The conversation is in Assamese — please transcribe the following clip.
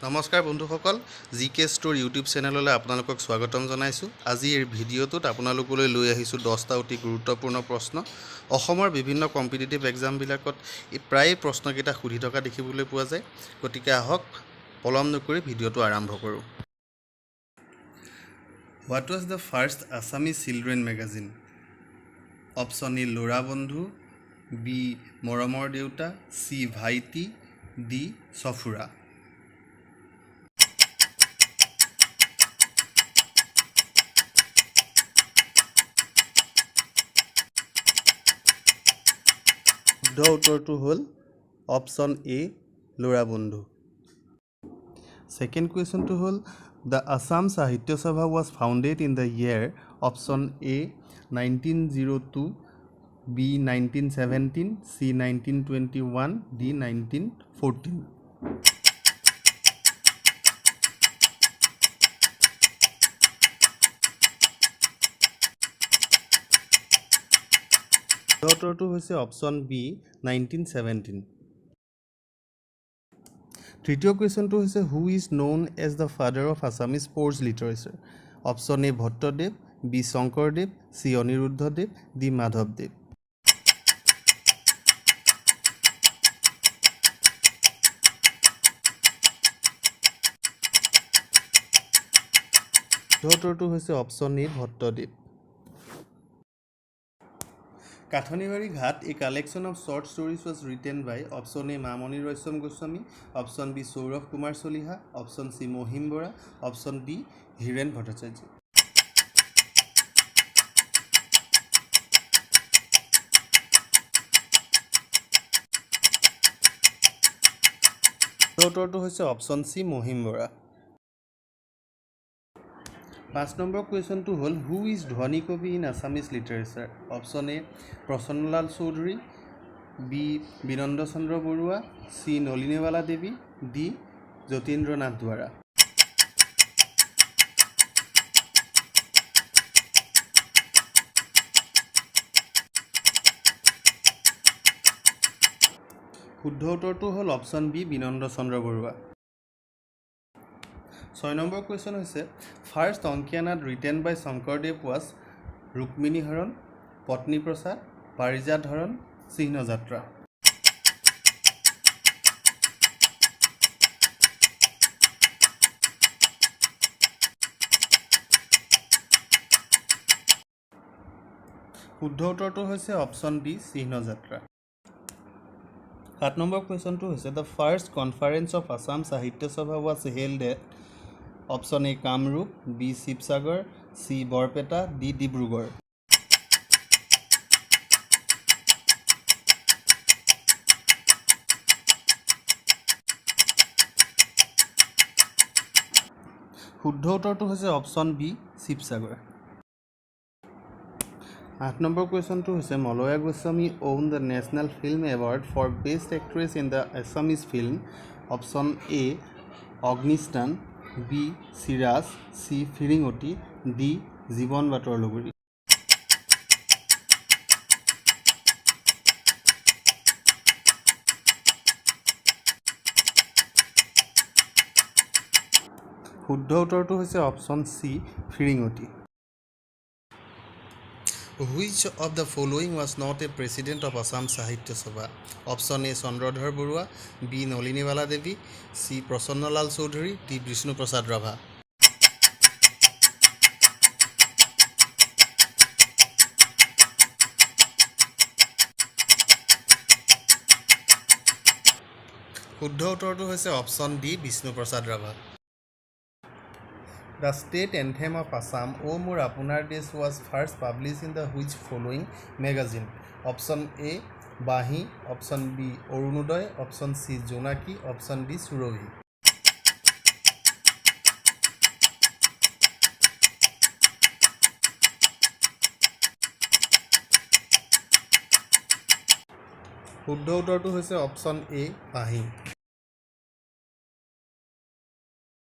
নমস্কাৰ বন্ধুসকল, জিকে ষ্ট'ৰ ইউটিউব চেনেললৈ আপোনালোকক স্বাগতম জনাইছোঁ। আজি এই ভিডিঅ'টোত আপোনালোকলৈ লৈ আহিছোঁ 10টা অতি গুৰুত্বপূৰ্ণ প্ৰশ্ন। অসমৰ বিভিন্ন কম্পিটিটিভ এক্সামবিলাকত প্ৰায় প্ৰশ্নকেইটা সুধি থকা দেখিবলৈ পোৱা যায়। গতিকে আহক পলম নকৰি ভিডিঅ'টো আৰম্ভ কৰোঁ। What was the first Assamese children magazine? Option A ল'ৰা বন্ধু, বি মৰমৰ দেউতা, চি ভাইটি, ডি সফুৰা। শুদ্ধ উত্তৰটো হ'ল অপশ্যন এ ল'ৰা বন্ধু। ছেকেণ্ড কুৱেশ্যনটো হ'ল the Assam Sahitya Sabha was founded in the year. Option A 1902, B 1917, C 1921, D 1914। উত্তৰটো হৈছে অপশ্যন বি 1917। তৃতীয় কুৱেশ্যনটো হৈছে who is known as the father of Assamese sports literature? Option A Bhattadev, B Shankardev, C Aniruddhadev, D মাধৱদেৱ। উত্তৰটো হৈছে option A Bhattadev. Kathanibari Ghat a collection of short stories was written by. Option A Mamoni Raisom Goswami, option B Saurabh Kumar Chaliha, option C Mahim Bora, option D Hiren Bhattacharya. উত্তৰটো হৈছে option C Mahim Bora. 5 number কুৱেশ্যনটো হ'ল who is Dhwani Kavi in Assamese literature? Option A Prasannalal Choudhury, B Binanda Chandra Barua, C Nalinibala Devi, D Jatindranath Duwara. শুদ্ধ উত্তৰটো হ'ল option B Binanda Chandra Barua. 6 number question হৈছে first Ankiya Naat written by Sankardev was Rukmini Haran, Patni Prasad, Parijat Haran, Chihna Yatra. শুদ্ধ উত্তৰটো হৈছে অপশ্যন বি চিহ্নযাত্ৰা। 7 নম্বৰ কুৱেশ্যনটো হৈছে the first conference of Assam Sahitya Sabha was held at. Option A Kamrup, B Sivasagar, C Barpeta, D Dibrugarh. শুদ্ধ উত্তৰটো হৈছে অপশ্যন বি শিৱসাগৰ। 8 নম্বৰ কুৱেশ্যনটো হৈছে Malaya Goswami won the national film award for best actress in the Assamese film. Option A Agnisnan, B Siraj, C Firingoti, D Jiban Batar Logori. শুদ্ধ উত্তৰটো হৈছে option C Firingoti. Which of the following was not a president of Assam Sahitya Sabha? Option A Chandradhar Barua, B Nolinibala Devi, C Prasannalal Chaudhary, D Bishnu Prasad Rabha. শুদ্ধ উত্তৰটো হৈছে option D Bishnu Prasad Rabha. The state anthem of Assam, O Mor Apunar Desh, was first published in the which following magazine? Option A Bahi, Option B Orunodoy, Option C Jonaki, Option D Surohi. শুদ্ধ উত্তৰটো হৈছে অপশ্যন এ বাহি।